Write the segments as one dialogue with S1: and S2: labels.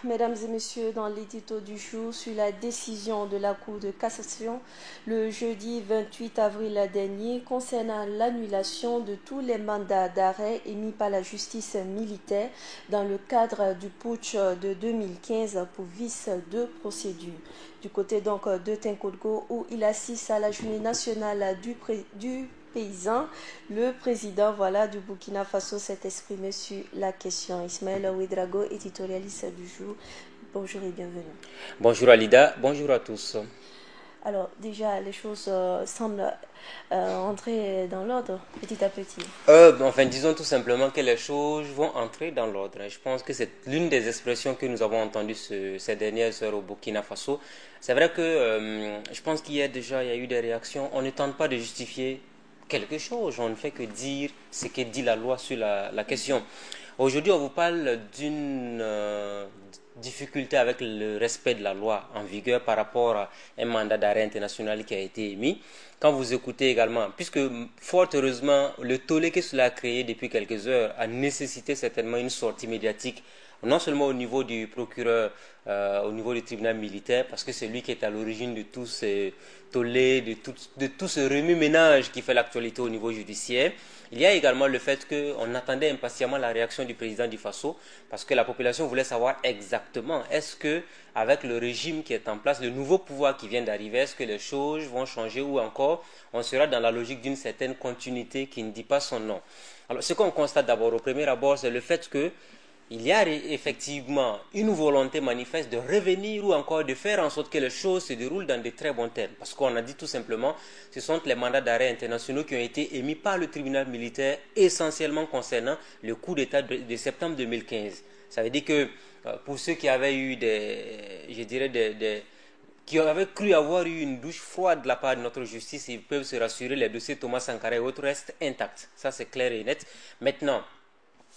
S1: mesdames et messieurs, dans l'édito du jour sur la décision de la Cour de cassation le jeudi 28 avril dernier concernant l'annulation de tous les mandats d'arrêt émis par la justice militaire dans le cadre du putsch de 2015 pour vice de procédure. Du côté donc de Tinkodgo, où il assiste à la journée nationale du paysan, le président du Burkina Faso s'est exprimé sur la question. Ismaël Ouedraogo, éditorialiste du jour. Bonjour et bienvenue.
S2: Bonjour Alida, bonjour à tous.
S1: Alors déjà, les choses semblent entrer dans l'ordre petit à petit.
S2: Disons tout simplement que les choses vont entrer dans l'ordre. Je pense que c'est l'une des expressions que nous avons entendues ces dernières heures au Burkina Faso. C'est vrai que je pense qu'il y a eu des réactions. On ne tente pas de justifier quelque chose, on ne fait que dire ce que dit la loi sur la question. Aujourd'hui, on vous parle d'une difficulté avec le respect de la loi en vigueur par rapport à un mandat d'arrêt international qui a été émis. Quand vous écoutez également, puisque fort heureusement, le tollé que cela a créé depuis quelques heures a nécessité certainement une sortie médiatique, non seulement au niveau du procureur, au niveau du tribunal militaire, parce que c'est lui qui est à l'origine de tous ces tollés, de tout ce remue-ménage qui fait l'actualité au niveau judiciaire. Il y a également le fait qu'on attendait impatiemment la réaction du président du Faso, parce que la population voulait savoir exactement, est-ce que avec le régime qui est en place, le nouveau pouvoir qui vient d'arriver, est-ce que les choses vont changer ou encore on sera dans la logique d'une certaine continuité qui ne dit pas son nom. Alors ce qu'on constate d'abord au premier abord, c'est le fait que il y a effectivement une volonté manifeste de revenir ou encore de faire en sorte que les choses se déroulent dans de très bons termes. Parce qu'on a dit tout simplement, ce sont les mandats d'arrêt internationaux qui ont été émis par le tribunal militaire essentiellement concernant le coup d'État de septembre 2015. Ça veut dire que pour ceux qui avaient eu qui avaient cru avoir eu une douche froide de la part de notre justice, ils peuvent se rassurer, les dossiers Thomas Sankara et autres restent intacts. Ça c'est clair et net. Maintenant,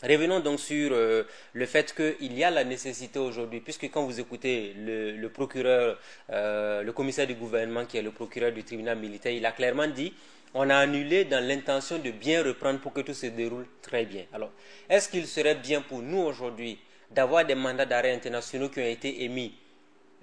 S2: revenons donc sur le fait qu'il y a la nécessité aujourd'hui, puisque quand vous écoutez le procureur, le commissaire du gouvernement qui est le procureur du tribunal militaire, il a clairement dit on a annulé dans l'intention de bien reprendre pour que tout se déroule très bien. Alors, est-ce qu'il serait bien pour nous aujourd'hui d'avoir des mandats d'arrêt internationaux qui ont été émis,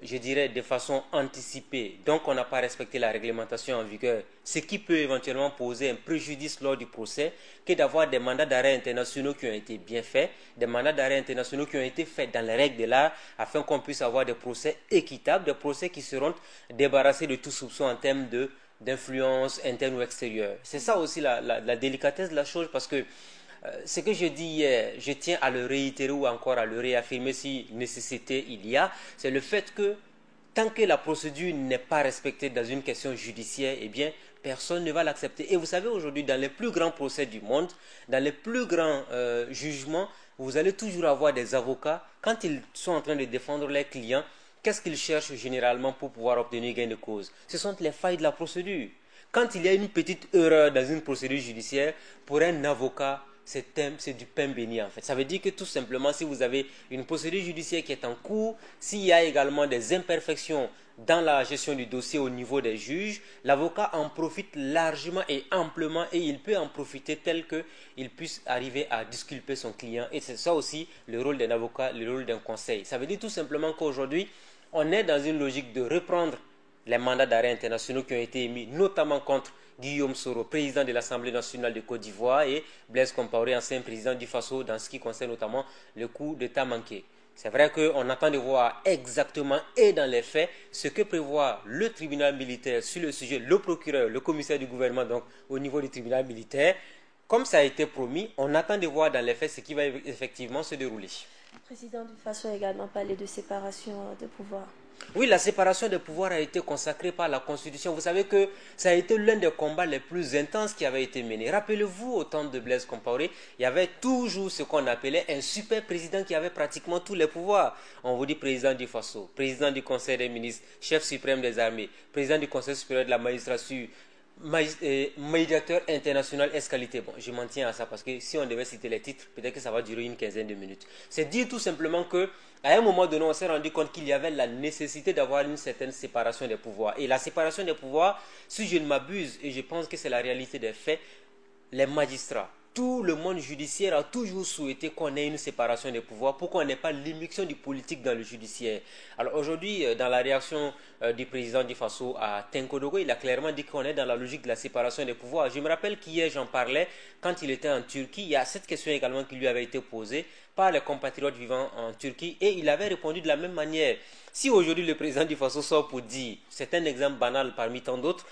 S2: je dirais, de façon anticipée, donc on n'a pas respecté la réglementation en vigueur, ce qui peut éventuellement poser un préjudice lors du procès, que d'avoir des mandats d'arrêt internationaux qui ont été bien faits, des mandats d'arrêt internationaux qui ont été faits dans les règles de l'art, afin qu'on puisse avoir des procès équitables, des procès qui seront débarrassés de tout soupçon en termes d'influence interne ou extérieure. C'est ça aussi la délicatesse de la chose, parce que ce que je dis hier, je tiens à le réitérer ou encore à le réaffirmer si nécessité il y a, c'est le fait que tant que la procédure n'est pas respectée dans une question judiciaire, eh bien, personne ne va l'accepter. Et vous savez, aujourd'hui, dans les plus grands procès du monde, dans les plus grands jugements, vous allez toujours avoir des avocats, quand ils sont en train de défendre leurs clients, qu'est-ce qu'ils cherchent généralement pour pouvoir obtenir gain de cause? Ce sont les failles de la procédure. Quand il y a une petite erreur dans une procédure judiciaire, pour un avocat, c'est du pain béni en fait. Ça veut dire que tout simplement, si vous avez une procédure judiciaire qui est en cours, s'il y a également des imperfections dans la gestion du dossier au niveau des juges, l'avocat en profite largement et amplement et il peut en profiter tel qu'il puisse arriver à disculper son client. Et c'est ça aussi le rôle d'un avocat, le rôle d'un conseil. Ça veut dire tout simplement qu'aujourd'hui, on est dans une logique de reprendre les mandats d'arrêt internationaux qui ont été émis, notamment contre Guillaume Soro, président de l'Assemblée nationale de Côte d'Ivoire, et Blaise Compaoré, ancien président du Faso, dans ce qui concerne notamment le coup d'État manqué. C'est vrai qu'on attend de voir exactement et dans les faits ce que prévoit le tribunal militaire sur le sujet, le procureur, le commissaire du gouvernement, donc au niveau du tribunal militaire. Comme ça a été promis, on attend de voir dans les faits ce qui va effectivement se dérouler.
S1: Le président du Faso a également parlé de séparation de pouvoir.
S2: Oui, la séparation des pouvoirs a été consacrée par la Constitution. Vous savez que ça a été l'un des combats les plus intenses qui avait été mené. Rappelez-vous, au temps de Blaise Compaoré, il y avait toujours ce qu'on appelait un super président qui avait pratiquement tous les pouvoirs. On vous dit président du Faso, président du Conseil des ministres, chef suprême des armées, président du Conseil supérieur de la magistrature, médiateur international escalité. Bon, je m'en tiens à ça parce que si on devait citer les titres, peut-être que ça va durer une quinzaine de minutes. C'est dire tout simplement que à un moment donné, on s'est rendu compte qu'il y avait la nécessité d'avoir une certaine séparation des pouvoirs. Et la séparation des pouvoirs, si je ne m'abuse, et je pense que c'est la réalité des faits, les magistrats tout le monde judiciaire a toujours souhaité qu'on ait une séparation des pouvoirs pour qu'on n'ait pas l'immixtion du politique dans le judiciaire. Alors aujourd'hui, dans la réaction du président du Faso à Tenkodogo, il a clairement dit qu'on est dans la logique de la séparation des pouvoirs. Je me rappelle qu'hier, j'en parlais quand il était en Turquie. Il y a cette question également qui lui avait été posée par les compatriotes vivant en Turquie et il avait répondu de la même manière. Si aujourd'hui le président du Faso sort pour dire, c'est un exemple banal parmi tant d'autres,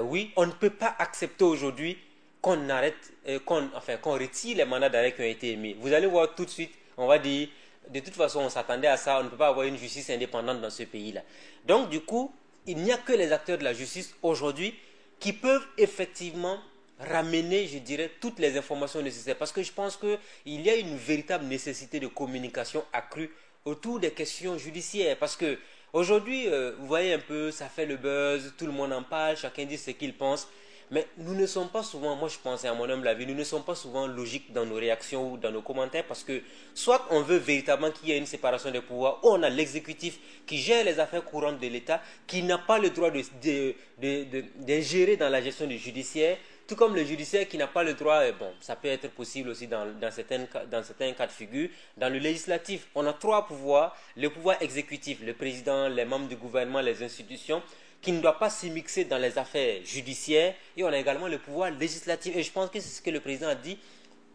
S2: oui, on ne peut pas accepter aujourd'hui qu'on arrête, qu'on retire les mandats d'arrêt qui ont été émis. Vous allez voir tout de suite, on va dire, de toute façon, on s'attendait à ça, on ne peut pas avoir une justice indépendante dans ce pays-là. Donc, du coup, il n'y a que les acteurs de la justice aujourd'hui qui peuvent effectivement ramener, je dirais, toutes les informations nécessaires. Parce que je pense qu'il y a une véritable nécessité de communication accrue autour des questions judiciaires. Parce que aujourd'hui, vous voyez un peu, ça fait le buzz, tout le monde en parle, chacun dit ce qu'il pense. Mais nous ne sommes pas souvent, moi je pense à mon humble avis, nous ne sommes pas souvent logiques dans nos réactions ou dans nos commentaires parce que soit on veut véritablement qu'il y ait une séparation des pouvoirs ou on a l'exécutif qui gère les affaires courantes de l'État, qui n'a pas le droit d'ingérer dans la gestion du judiciaire, tout comme le judiciaire qui n'a pas le droit, bon, ça peut être possible aussi dans certains cas de figure, dans le législatif. On a trois pouvoirs, le pouvoir exécutif, le président, les membres du gouvernement, les institutions, qui ne doit pas s'y dans les affaires judiciaires, et on a également le pouvoir législatif. Et je pense que c'est ce que le président a dit,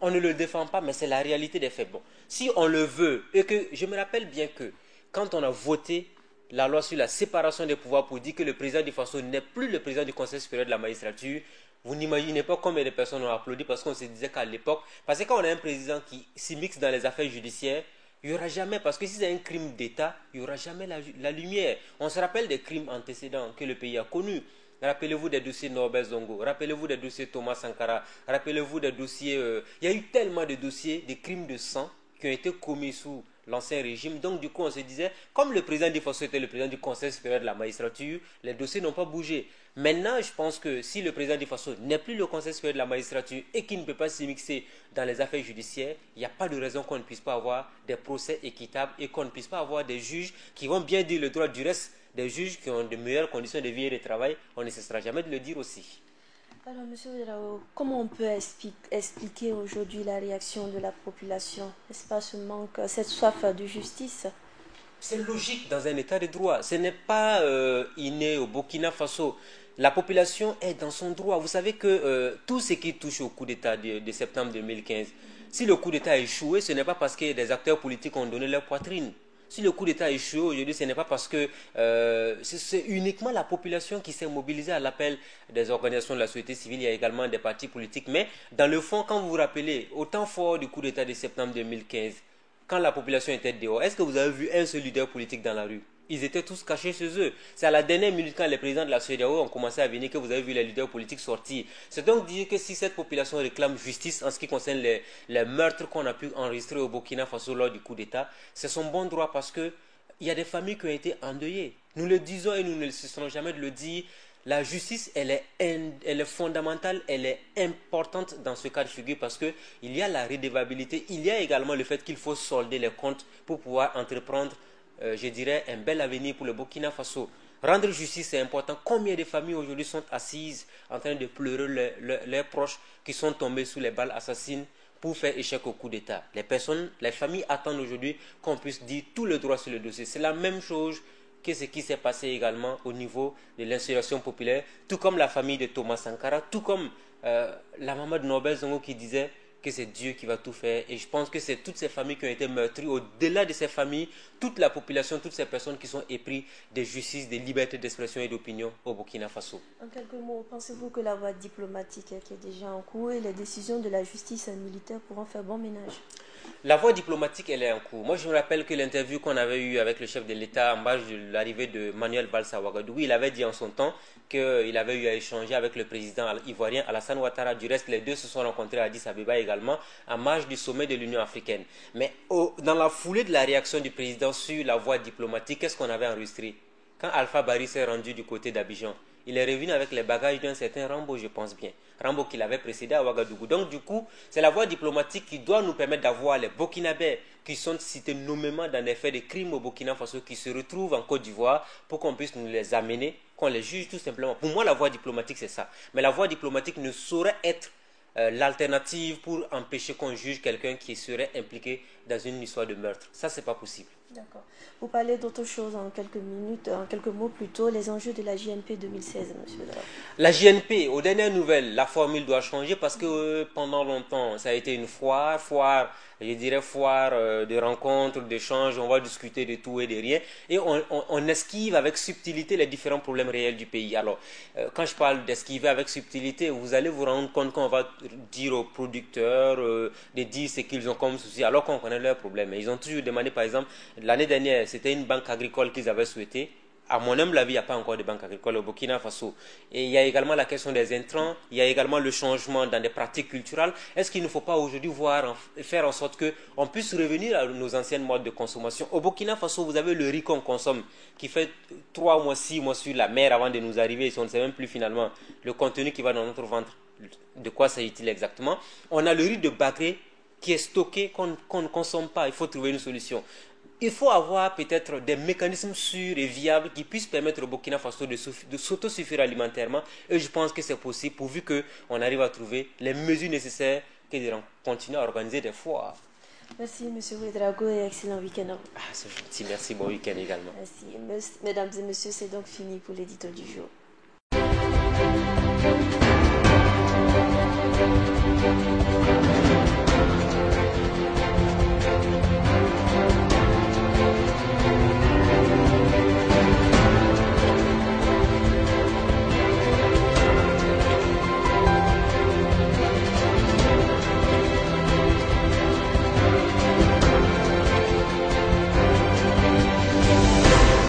S2: on ne le défend pas, mais c'est la réalité des faits. Bon, si on le veut, et que je me rappelle bien que quand on a voté la loi sur la séparation des pouvoirs pour dire que le président du Faso n'est plus le président du Conseil supérieur de la magistrature, vous n'imaginez pas combien de personnes ont applaudi parce qu'on se disait qu'à l'époque, parce que quand on a un président qui s'immixe dans les affaires judiciaires, il n'y aura jamais, parce que si c'est un crime d'État, il n'y aura jamais la lumière. On se rappelle des crimes antécédents que le pays a connus. Rappelez-vous des dossiers Norbert Zongo, rappelez-vous des dossiers Thomas Sankara, rappelez-vous des dossiers... il y a eu tellement de dossiers, des crimes de sang qui ont été commis sous l'ancien régime. Donc du coup, on se disait, comme le président du Faso était le président du Conseil supérieur de la magistrature, les dossiers n'ont pas bougé. Maintenant, je pense que si le président du Faso n'est plus le Conseil supérieur de la magistrature et qu'il ne peut pas s'immiscer dans les affaires judiciaires, il n'y a pas de raison qu'on ne puisse pas avoir des procès équitables et qu'on ne puisse pas avoir des juges qui vont bien dire le droit du reste, des juges qui ont de meilleures conditions de vie et de travail. On ne cessera jamais de le dire aussi.
S1: Alors, M. Ouedraogo, comment on peut expliquer aujourd'hui la réaction de la population? N'est-ce pas ce manque, cette soif de justice?
S2: C'est logique dans un état de droit. Ce n'est pas inné au Burkina Faso. La population est dans son droit. Vous savez que tout ce qui touche au coup d'État de septembre 2015, si le coup d'État a échoué, ce n'est pas parce que des acteurs politiques ont donné leur poitrine. Si le coup d'État a échoué aujourd'hui, ce n'est pas parce que c'est uniquement la population qui s'est mobilisée à l'appel des organisations de la société civile. Il y a également des partis politiques. Mais dans le fond, quand vous vous rappelez, au temps fort du coup d'État de septembre 2015, quand la population était dehors, est-ce que vous avez vu un seul leader politique dans la rue? Ils étaient tous cachés chez eux. C'est à la dernière minute quand les présidents de la CEDEAO ont commencé à venir que vous avez vu les leaders politiques sortir. C'est donc dire que si cette population réclame justice en ce qui concerne les meurtres qu'on a pu enregistrer au Burkina Faso lors du coup d'État, c'est son bon droit parce qu'il y a des familles qui ont été endeuillées. Nous le disons et nous ne cesserons jamais de le dire. La justice, elle est fondamentale, elle est importante dans ce cas de figure parce qu'il y a la redevabilité, il y a également le fait qu'il faut solder les comptes pour pouvoir entreprendre, je dirais, un bel avenir pour le Burkina Faso. Rendre justice, c'est important. Combien de familles aujourd'hui sont assises en train de pleurer leurs proches qui sont tombés sous les balles assassines pour faire échec au coup d'État? Les familles attendent aujourd'hui qu'on puisse dire tout le droit sur le dossier. C'est la même chose que ce qui s'est passé également au niveau de l'insurrection populaire, tout comme la famille de Thomas Sankara, tout comme la maman de Norbert Zongo qui disait que c'est Dieu qui va tout faire. Et je pense que c'est toutes ces familles qui ont été meurtries. Au-delà de ces familles, toute la population, toutes ces personnes qui sont épris de justice, de liberté d'expression et d'opinion au Burkina Faso.
S1: En quelques mots, pensez-vous que la voie diplomatique qui est déjà en cours et les décisions de la justice militaire pourront faire bon ménage?
S2: La voie diplomatique, elle est en cours. Moi, je me rappelle que l'interview qu'on avait eue avec le chef de l'État en marge de l'arrivée de Manuel Valls à Ouagadougou, il avait dit en son temps qu'il avait eu à échanger avec le président ivoirien Alassane Ouattara. Du reste, les deux se sont rencontrés à Addis Abeba également, en marge du sommet de l'Union africaine. Mais dans la foulée de la réaction du président sur la voie diplomatique, qu'est-ce qu'on avait enregistré? Quand Alpha Barry s'est rendu du côté d'Abidjan, il est revenu avec les bagages d'un certain Rambo, je pense bien. Rambo qui l'avait précédé à Ouagadougou. Donc du coup, c'est la voie diplomatique qui doit nous permettre d'avoir les Burkinabés qui sont cités nommément dans les faits de crimes au Burkina Faso qui se retrouvent en Côte d'Ivoire pour qu'on puisse nous les amener, qu'on les juge tout simplement. Pour moi, la voie diplomatique, c'est ça. Mais la voie diplomatique ne saurait être l'alternative pour empêcher qu'on juge quelqu'un qui serait impliqué dans une histoire de meurtre. Ça, c'est pas possible.
S1: D'accord. Vous parlez d'autre chose en quelques minutes, en quelques mots plutôt, les enjeux de la JNP 2016, monsieur Dra.
S2: La JNP, aux dernières nouvelles, la formule doit changer parce que pendant longtemps, ça a été une foire, je dirais foire de rencontres, d'échanges, on va discuter de tout et de rien, et on esquive avec subtilité les différents problèmes réels du pays. Alors, quand je parle d'esquiver avec subtilité, vous allez vous rendre compte qu'on va dire aux producteurs de dire ce qu'ils ont comme souci, alors qu'on connaît leurs problèmes. Et ils ont toujours demandé, par exemple, l'année dernière, c'était une banque agricole qu'ils avaient souhaité. À mon humble avis, il n'y a pas encore de banque agricole au Burkina Faso. Et il y a également la question des intrants, il y a également le changement dans des pratiques culturelles. Est-ce qu'il ne faut pas aujourd'hui faire en sorte qu'on puisse revenir à nos anciennes modes de consommation? Au Burkina Faso, vous avez le riz qu'on consomme, qui fait 3 mois, 6 mois sur la mer avant de nous arriver. On ne sait même plus finalement le contenu qui va dans notre ventre. De quoi s'agit-il exactement? On a le riz de Bagré qui est stocké, qu'on ne consomme pas. Il faut trouver une solution. Il faut avoir peut-être des mécanismes sûrs et viables qui puissent permettre au Burkina Faso de s'autosuffire alimentairement. Et je pense que c'est possible pourvu qu'on arrive à trouver les mesures nécessaires que de continuer à organiser des foires.
S1: Merci, monsieur Ouedraogo, et excellent week-end.
S2: Ah, c'est gentil, merci, bon week-end également.
S1: Merci. Mesdames et messieurs, c'est donc fini pour l'édito du jour.